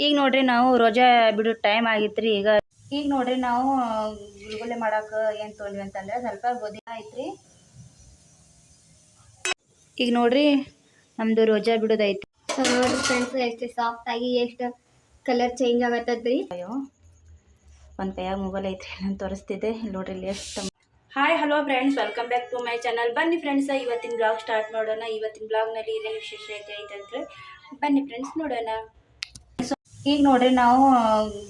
ಈಗ ನೋಡ್ರಿ ನಾವು ರೋಜಾ ಬಿಡೋ ಟೈಮ್ ಆಗಿತ್ರಿ. ಈಗ ನೋಡ್ರಿ ನಾವು ಗುಲ್ಗುಲೆ ಮಾಡಕ್ಕೆ ಏನು ತೊಗೊಂಡ್ವಿ ಅಂತಂದ್ರೆ ಸ್ವಲ್ಪ ಗೋಧಿ ಐತ್ರಿ. ಈಗ ನೋಡ್ರಿ ನಮ್ದು ರೋಜಾ ಬಿಡೋದೈತಿ. ಸೊ ನೋಡ್ರಿ ಫ್ರೆಂಡ್ಸ್ ಎಷ್ಟು ಸಾಫ್ಟ್ ಆಗಿ ಎಷ್ಟು ಕಲರ್ ಚೇಂಜ್ ಆಗತ್ತದ್ರಿ. ಅಯ್ಯೋ ಒಂದು ಕೈಯಾಗ ಮೊಬೈಲ್ ಐತ್ರಿ ನಾನು ತೋರಿಸ್ತಿದ್ದೆ. ನೋಡ್ರಿ ಇಲ್ಲಿ ಎಷ್ಟು. Hi hello friends, welcome back to my channel. ಬನ್ನಿ ಫ್ರೆಂಡ್ಸ್, ಇವತ್ತಿನ ಬ್ಲಾಗ್ ಸ್ಟಾರ್ಟ್ ಮಾಡೋಣ. ಇವತ್ತಿನ ಬ್ಲಾಗ್ನಲ್ಲಿ ಏನೇನು ವಿಶೇಷ ಐತೆ ಅಂತ ಬನ್ನಿ ಫ್ರೆಂಡ್ಸ್ ನೋಡೋಣ. ಈಗ ನೋಡ್ರಿ ನಾವು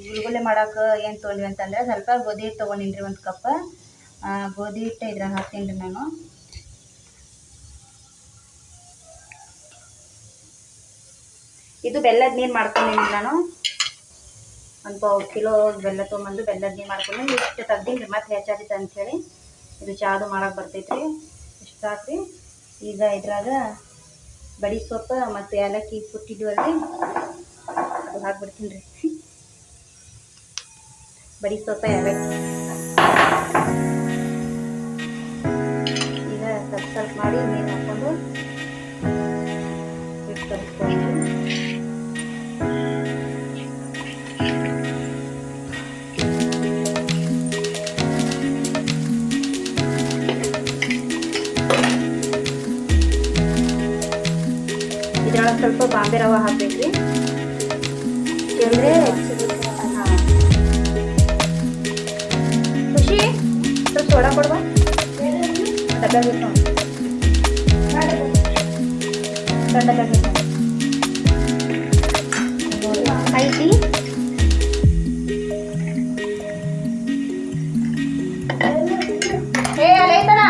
ಗುಲ್ಗುಲೆ ಮಾಡಕ್ಕೆ ಏನು ತೊಗೊಂಡ್ವಿ ಅಂತಂದ್ರೆ ಸ್ವಲ್ಪ ಗೋಧಿ ಹಿಟ್ಟು ತೊಗೊಂಡಿನ್ರಿ. ಒಂದು ಕಪ್ ಗೋಧಿ ಹಿಟ್ಟು ಇದ್ರಾಗ ಹಾಕ್ತೀನಿ ರೀ ನಾನು. ಇದು ಬೆಲ್ಲದ ನೀರು ಮಾಡ್ಕೊಂಡಿನಿ ನಾನು. ಒಂದು ಪಾವು ಕಿಲೋ ಬೆಲ್ಲ ತೊಗೊಂಬಂದು ಬೆಲ್ಲದ ನೀರು ಮಾಡ್ಕೊಂಡು ಇಷ್ಟು ತೆಗ್ದೀನಿ ರೀ. ಮತ್ತೆ ಹೆಚ್ಚಾಗಿತ್ತು ಅಂಥೇಳಿ ಇದು ಚಾದು ಮಾಡಕ್ಕೆ ಬರ್ತೈತ್ರಿ. ಇಷ್ಟು ಹಾಕ್ರಿ. ಈಗ ಇದ್ರಾಗ ಬಡಿ ಸೊಪ್ಪು ಮತ್ತು ಏಲಕ್ಕಿ ಕುಟ್ಟಿದ್ವಲ್ರಿ ಅದು ಹಾಕ್ಬಿಡ್ತೀನಿ ರೀ. ಬಡಿ ಸೊಪ್ಪು ಏಲಕ್ಕಿ ಈಗ ಸ್ವಲ್ಪ ಸ್ವಲ್ಪ ಮಾಡಿ ನೀರು ಹಾಕ್ಕೊಂಡು ಹಿಟ್ಟು ಕಲಿಸ್ಕೊಂಡು ಇದ್ರೊಳಗೆ ಸ್ವಲ್ಪ ಬಾಂಬೆ ರವೆ ಹಾಕ್ಬೇಕ್ರಿ. ಯಾಕಂದ್ರೆ ಖುಷಿ ಸ್ವಲ್ಪ ಸೋಡಾ ಕೊಡ್ಬಾ ಡಬ್ಬ ಬೇಕು ಐತಿ. ಅಲ್ಲೈತಲ್ಲ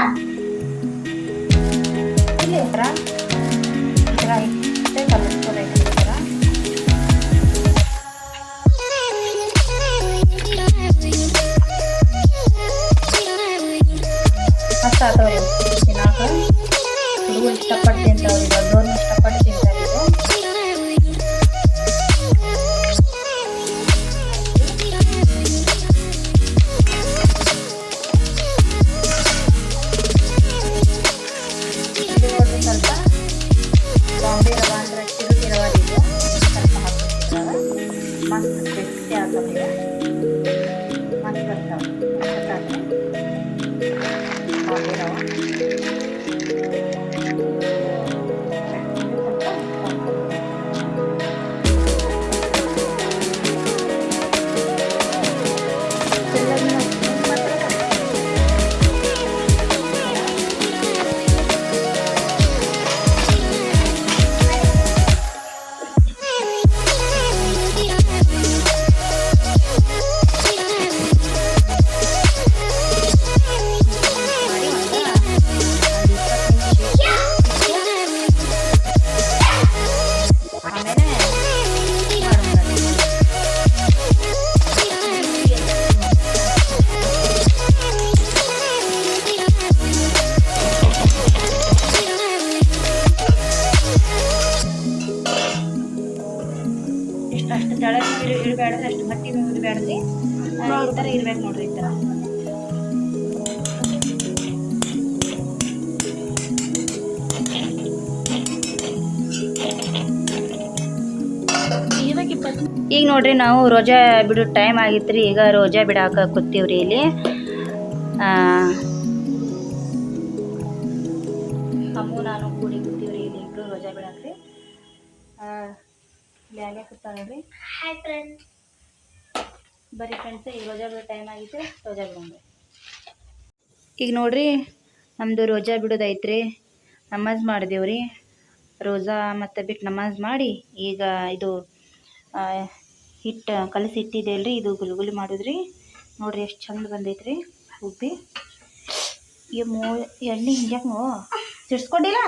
ಇಲ್ಲಿ ಹತ್ರ ಈ ಥರ ಇಷ್ಟೇ ಕಲಿಸ್ಕೋಬೇಕು. ಈ ಥರ ಮಸ್ತ್ ಆಗ್ತಾವ್ರಿ ತಿನ್ನಾಕ. ಹುಡುಗರು ಇಷ್ಟಪಟ್ಟು ತಿಂತಾವ್ರಿ, ದೊಡ್ಡವ್ರನ್ನ ಇಷ್ಟಪಟ್ಟು ತಿಂತಾರೆ ಇದು. ಇದು ನೋಡ್ರಿ ಸ್ವಲ್ಪ ಬಾಂಬೆ ರವೆ ಅಂದ್ರೆ ಚಿರುಗಿ ರವೆ ಇದು ಸ್ವಲ್ಪ ಹಾಕ್ತಿರ್ತಾರೆ. ಮಸ್ತ್ ಟೇಸ್ಟಿ ಆಗ್ತಾವೆ. ಮಸ್ತ್ ಬರ್ತಾವೆ ಬಾಂಬೆ ರವೆ. ಅಷ್ಟು ತೆಳಗೆ ಇಡಬೇಡ್ರಿ, ಅಷ್ಟು ಗಟ್ಟಿ ಇಡಬೇಡ್ರಿ. ಈ ಥರ ಇರ್ಬೇಕು ನೋಡ್ರಿ. ಈ ಥರ ಈಗ ನೋಡ್ರಿ ನಾವು ರೋಜಾ ಬಿಡೋ ಟೈಮ್ ಆಗಿತ್ರಿ. ಈಗ ರೋಜಾ ಬಿಡಾಕ ಕೂತೀವ್ರಿ ಇಲ್ಲಿ. ಅಮ್ಮು ನಾನು ಕೂಡಿ ಕೂತೀವ್ರಿ ಇಲ್ಲಿ ಇಬ್ರು ರೋಜಾ ಬಿಡಾಕ್ರಿ. ಲ್ಯಾಲೆ ಕೂತಾಳ ನೋಡ್ರಿ. ಹಾಯ್ ಫ್ರೆಂಡ್ಸ್, ಬರೀ ಫ್ರೆಂಡ್ಸ್ ಈಗ ರೋಜಾ ಬಿಡೋ ಟೈಮ್ ಆಗಿತ್ತು, ರೋಜಾ ಬಿಡೋಣ್ರಿ. ಈಗ ನೋಡ್ರಿ ನಮ್ಮದು ರೋಜಾ ಬಿಡೋದೈತ್ರಿ. ನಮಾಜ್ ಮಾಡಿದೇವ್ರಿ. ರೋಜಾ ಮತ್ತು ಬಿಟ್ಟು ನಮಾಜ್ ಮಾಡಿ ಈಗ ಇದು ಹಿಟ್ಟು ಕಲಸಿ ಇಟ್ಟಿದ್ದೆಲ್ರಿ, ಇದು ಗುಲ್ಗುಲಿ ಮಾಡೋದ್ರಿ. ನೋಡ್ರಿ ಎಷ್ಟು ಚಂದ ಬಂದೈತ್ರಿ ಉಬ್ಬಿ. ಈ ಎಣ್ಣೆ ಹಿಂಗ್ಯಾಕೆ ಸಿಡ್ಸ್ಕೊಂಡಿಲ್ಲ.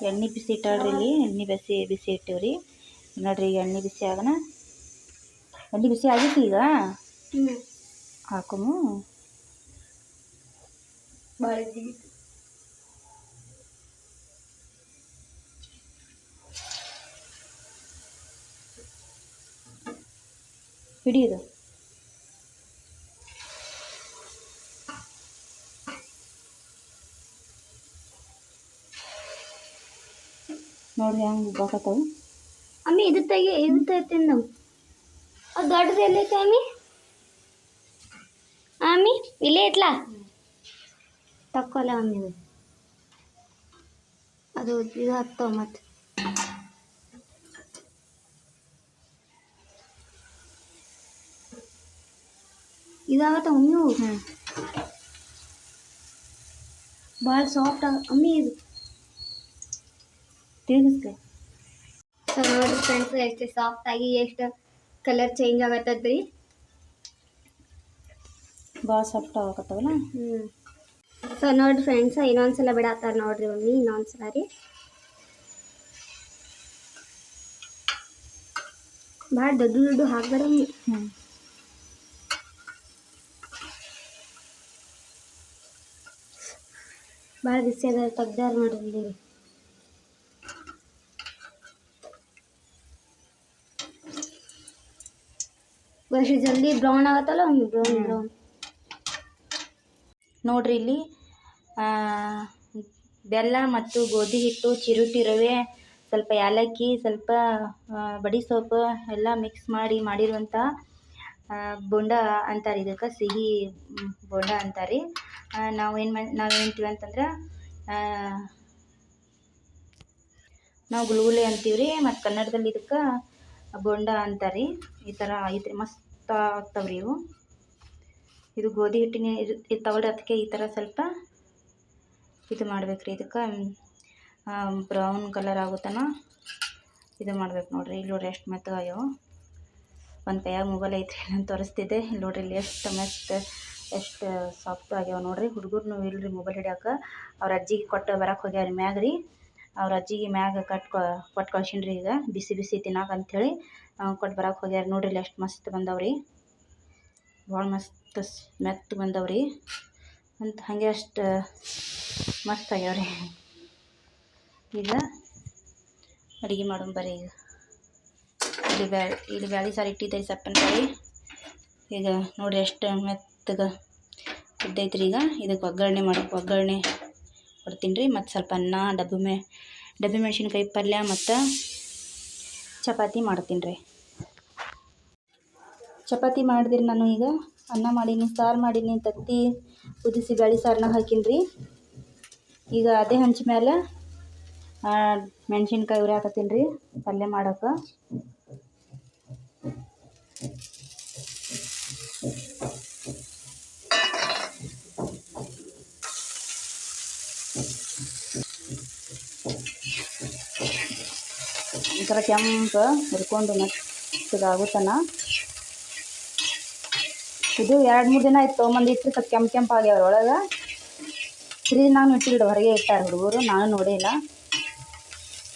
ಎಣ್ಣೆ ಬಿಸಿ ಇಟ್ಟಾಳ್ರಿ ಇಲ್ಲಿ. ಎಣ್ಣೆ ಬಿಸಿ ಇಟ್ಟಿವ್ರಿ. ನೋಡ್ರಿ ಈಗ ಎಣ್ಣೆ ಬಿಸಿ ಆಗೋಣ. ಎಣ್ಣೆ ಬಿಸಿ ಆಗೈತಿ. ಈಗ ಹಾಕೋಮು. ಹಿಡಿಯೋದು ನೋಡ್ರಿ ಹೆಂಗೆ ಉಬ್ಬಾಕತ್ತಾವು. ಅಮ್ಮಿ ಇದು ತೆಗಿತೀನಿ ನಾವು. ಅದು ದೊಡ್ಡದು ಎಲ್ಲೈತೆ ಅಮ್ಮಿ? ಅಮ್ಮಿ ಇಲ್ಲೇ ಐತ್ಲಾ? ತಕ್ಕೊಲ್ಲ ಅಮ್ಮಿ ಅದು ಇದು ಹತ್ತವ ಮತ್ತೆ. ಇದಾಗತ್ತ ಅಮ್ಮಿ ಭಾಳ ಸಾಫ್ಟ್ ಅಮ್ಮಿ ಇದು ತಿನ್ನಿಸ್ತೆ. ಸೊ ನೋಡ್ರಿ ಫ್ರೆಂಡ್ಸ್ ಎಷ್ಟು ಸಾಫ್ಟ್ ಆಗಿ ಎಷ್ಟು ಕಲರ್ ಚೇಂಜ್ ಆಗತ್ತದ್ರಿ. ಭಾಳ ಸಾಫ್ಟ್ ಆಗಕತ್ತವಲ್ಲ. ಸೊ ನೋಡ್ರಿ ಫ್ರೆಂಡ್ಸ್ ಇನ್ನೊಂದ್ಸಲ ಬಿಡತ್ತಾರ ನೋಡ್ರಿ ಮಮ್ಮಿ, ಇನ್ನೊಂದ್ಸಲ ರೀ. ಭಾಳ ದೊಡ್ಡ ಹಾಕ್ಬೇಡ ಮಮ್ಮಿ. ಭಾಳ ಬಿಸಿ ಅದ ತೆಗ್ದಾರ ನೋಡ್ರಿ ಇಲ್ಲಿ. ಎಷ್ಟು ಜಲ್ದಿ ಬ್ರೌನ್ ಆಗತ್ತಲ್ಲ ಮಮ್ಮಿ, ಬ್ರೌನ್. ನೋಡ್ರಿ ಇಲ್ಲಿ ಬೆಲ್ಲ ಮತ್ತು ಗೋಧಿ ಹಿಟ್ಟು, ಚಿರೋಟಿ ರವೆ, ಸ್ವಲ್ಪ ಏಲಕ್ಕಿ, ಸ್ವಲ್ಪ ಬಡಿ ಸೊಪ್ಪು ಎಲ್ಲ ಮಿಕ್ಸ್ ಮಾಡಿರುವಂಥ ಬೋಂಡ ಅಂತಾರೆ. ಇದಕ್ಕೆ ಸಿಹಿ ಬೋಂಡ ಅಂತಾರೆ. ನಾವೇಂತೀವಿ ಅಂತಂದ್ರೆ ನಾವು ಗುಲ್ಗುಲೆ ಅಂತೀವಿ ರೀ, ಮತ್ತು ಕನ್ನಡದಲ್ಲಿ ಇದಕ್ಕೆ ಬೋಂಡ ಅಂತಾರೆ. ಈ ಥರ ಐತ್ರಿ, ಮಸ್ತ್ ಆಗ್ತಾವ್ರಿ ಇವು. ಇದು ಗೋಧಿ ಹಿಟ್ಟಿನ ತಗೊಳ್ರಿ, ಅದಕ್ಕೆ ಈ ಥರ ಸ್ವಲ್ಪ ಇದು ಮಾಡ್ಬೇಕ್ರಿ. ಇದಕ್ಕೆ ಬ್ರೌನ್ ಕಲರ್ ಆಗುತ್ತಾನ ಇದು ಮಾಡ್ಬೇಕು ನೋಡ್ರಿ. ಇಲ್ಲಿ ನೋಡ್ರಿ ಎಷ್ಟು ಮೆತ್ತಗಾಗ್ಯಾವ. ಒಂದು ಕೈಯಾಗ ಮೊಬೈಲ್ ಐತ್ರಿ, ನಾನು ತೋರಿಸ್ತಿದ್ದೆ. ಇಲ್ಲಿ ನೋಡ್ರಿ ಇಲ್ಲಿ ಎಷ್ಟು ಸಾಫ್ಟ್ ಆಗ್ಯಾವ ನೋಡ್ರಿ. ಹುಡುಗರು ಇಲ್ರಿ ಮೊಬೈಲ್ ಹಿಡಿಯೋಕೆ, ಅವ್ರ ಅಜ್ಜಿಗೆ ಕೊಟ್ಟು ಬರಕ್ಕೆ ಹೋಗ್ಯಾರ ಮ್ಯಾಗ ರೀ. ಅವ್ರ ಅಜ್ಜಿಗೆ ಮ್ಯಾಗ ಕೊಟ್ಟು ಕಳ್ಸೀನಿ ರೀ. ಈಗ ಬಿಸಿ ಬಿಸಿ ತಿನ್ನಾಕ ಅಂಥೇಳಿ ಕೊಟ್ಟು ಬರಕ್ಕೆ ಹೋಗ್ಯಾರ. ನೋಡ್ರಿ ಇಲ್ಲಿ ಎಷ್ಟು ಮಸ್ತ್ ಬಂದವ್ರಿ, ಭಾಳ ಮಸ್ತ್ ಮೆತ್ತ ಬಂದವ್ರಿ ಅಂತ. ಹಾಗೆ ಅಷ್ಟು ಮಸ್ತ್ ಆಗ್ಯಾವ್ರಿ. ಈಗ ಅಡುಗೆ ಮಾಡೋಣ ಬರ್ರಿ. ಈಗ ಇಲ್ಲಿ ಬ್ಯಾಳಿ ಸಾರು ಇಟ್ಟಿದ್ದೆ, ಸಪ್ಪನ ಬ್ಯಾಳಿ. ಈಗ ನೋಡಿರಿ ಎಷ್ಟು ಮೆತ್ತಗೆ ಇದ್ದೈತ್ರಿ. ಈಗ ಇದಕ್ಕೆ ಒಗ್ಗರಣೆ ಕೊಡ್ತೀನಿ ರೀ. ಮತ್ತು ಸ್ವಲ್ಪ ಅನ್ನ, ಡಬ್ಬಿ ಮೆಣಸಿನ್ಕಾಯಿ ಪಲ್ಯ ಮತ್ತು ಚಪಾತಿ ಮಾಡ್ತೀನಿ ರೀ. ಚಪಾತಿ ಮಾಡಿದಿರಿ. ನಾನು ಈಗ ಅನ್ನ ಮಾಡೀನಿ, ಸಾರು ಮಾಡೀನಿ, ತತ್ತಿ ಕುದಿಸಿ ಬ್ಯಾಳಿ ಸಾರನ್ನ ಹಾಕೀನಿ ರೀ. ಈಗ ಅದೇ ಹಂಚ ಮೇಲೆ ಮೆಣಸಿನ್ಕಾಯಿ ಉರಿ ಹಾಕತ್ತೀನಿ ರೀ ಪಲ್ಯ ಮಾಡೋಕೆ. ಈ ಥರ ಕೆಂಪು ಹುರ್ಕೊಂಡು ಮೆತ್ತಗಾಗುತ್ತಾನ. ಇದು 2-3 ದಿನ ಆಯ್ತು ತೊಗೊಂಬಂದಿಟ್ಟು, ಸ್ವಲ್ಪ ಕೆಂಪು ಆಗ್ಯಾವ್ರ ಒಳಗೆ. ಫ್ರೀಜ್ನಾಗ ಇಟ್ಟಿಲ್ರಿ, ಹೊರಗೆ ಇಟ್ಟಾರ ಹುಡುಗರು, ನಾನು ನೋಡೇ ಇಲ್ಲ.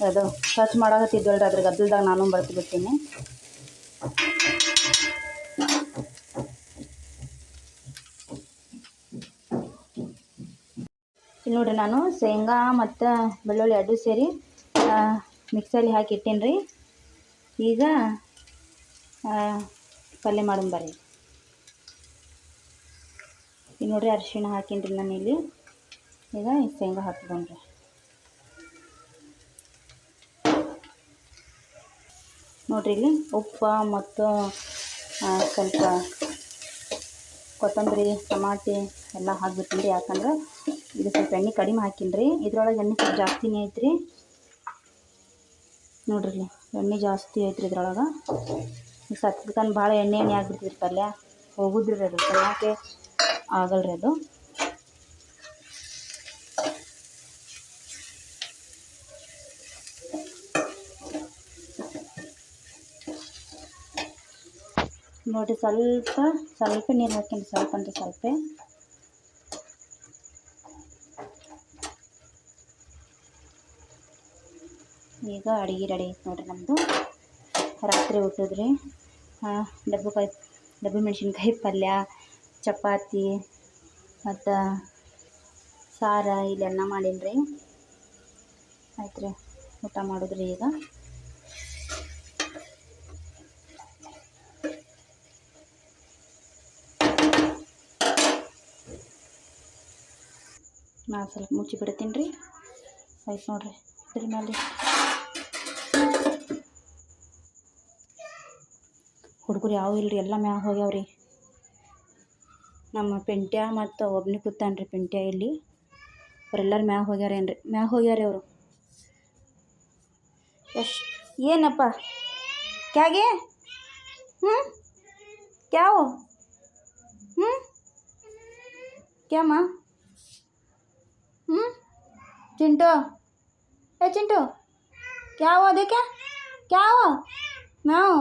ಅದು ಸ್ವಚ್ಛ ಮಾಡಕತ್ತಿದ್ವಲ್ರಿ, ಅದ್ರ ಗದ್ದಲ್ದಾಗ ನಾನು ಬರ್ತಿಬಿಡ್ತೀನಿ. ಇಲ್ಲಿ ನೋಡ್ರಿ ನಾನು ಶೇಂಗಾ ಮತ್ತು ಬೆಳ್ಳುಳ್ಳಿ ಎರಡು ಸೇರಿ ಮಿಕ್ಸಲ್ಲಿ ಹಾಕಿ ಇಟ್ಟೀನಿ ರೀ. ಈಗ ಪಲ್ಯ ಮಾಡೋಣ ಬರ್ರಿ. ಈಗ ನೋಡ್ರಿ ಅರಿಶಿಣ ಹಾಕೀನಿ ರೀ ನಾನು ಇಲ್ಲಿ. ಈಗ ಶೇಂಗಾ ಹಾಕ್ಕೊಂಡ್ರಿ. ನೋಡ್ರಿ ಇಲ್ಲಿ ಉಪ್ಪು ಮತ್ತು ಸ್ವಲ್ಪ ಕೊತ್ತಂಬರಿ, ಟಮಾಟಿ ಎಲ್ಲ ಹಾಕ್ಬಿಡ್ತೀನಿ ರೀ. ಯಾಕಂದ್ರೆ ಇದು ಸ್ವಲ್ಪ ಎಣ್ಣೆ ಕಡಿಮೆ ಹಾಕೀನಿ ರೀ. ಇದ್ರೊಳಗೆ ಎಣ್ಣೆ ಸ್ವಲ್ಪ ಜಾಸ್ತಿನೇ ಐತ್ರಿ. ನೋಡ್ರಿ ಇಲ್ಲಿ ಎಣ್ಣೆ ಜಾಸ್ತಿ ಐತ್ರಿ ಇದ್ರೊಳಗೆ. ಈಗ ಸತ್ಕಂಡು ಭಾಳ ಎಣ್ಣೆ ಆಗಿಬಿಡ್ತಿದ್ರಿ ಪಲ್ಯ, ಹೋಗುದ್ರಿ ಅದು ತಿನ್ನೋಕ್ಕೆ ಆಗಲ್ರಿ ಅದು. ನೋಡಿರಿ ಸ್ವಲ್ಪ ನೀರು ಹಾಕೀನಿ, ಸ್ವಲ್ಪ ಅಂದ್ರೆ ಸ್ವಲ್ಪ. ಈಗ ಅಡುಗೆ ರೆಡಿ ಐತೆ ನೋಡಿರಿ ನಮ್ಮದು. ರಾತ್ರಿ ಊಟದ್ರಿ ಡಬ್ಬಿ ಮೆಣಸಿನ್ಕಾಯಿ ಪಲ್ಯ, ಚಪಾತಿ ಮತ್ತು ಸಾರು, ಇಲ್ಲಿ ಅನ್ನ ಮಾಡೀನಿ ರೀ. ಆಯ್ತು ರೀ, ಊಟ ಮಾಡಿದ್ರಿ. ಈಗ ನಾನು ಸ್ವಲ್ಪ ಮುಚ್ಚಿ ಬಿಡ್ತೀನಿ ರೀ. ಆಯ್ತು ನೋಡಿರಿ, ಇದ್ರ ಮೇಲೆ ಹುಡುಗರು ಯಾವ ಇಲ್ರಿ ಎಲ್ಲ ಮ್ಯಾಗ ಹೋಗ್ಯಾವ್ರಿ. ನಮ್ಮ ಪೆಂಟ್ಯ ಮತ್ತು ಒಬ್ಬನೇ ಕೂತಾನ್ರಿ ಪೆಂಟ್ಯ ಇಲ್ಲಿ. ಅವರೆಲ್ಲರೂ ಮ್ಯಾಗ ಹೋಗ್ಯಾರೇನ್ರಿ, ಮ್ಯಾಗ ಹೋಗ್ಯಾರಿ ಅವರು. ಏನಪ್ಪ ಕ್ಯಾಗೆ ಕ್ಯಾವು ಕ್ಯಾಮ ಚಿಂಟು ಚಿಂಟು क्या हुआ देखे क्या हुआ म्याऊ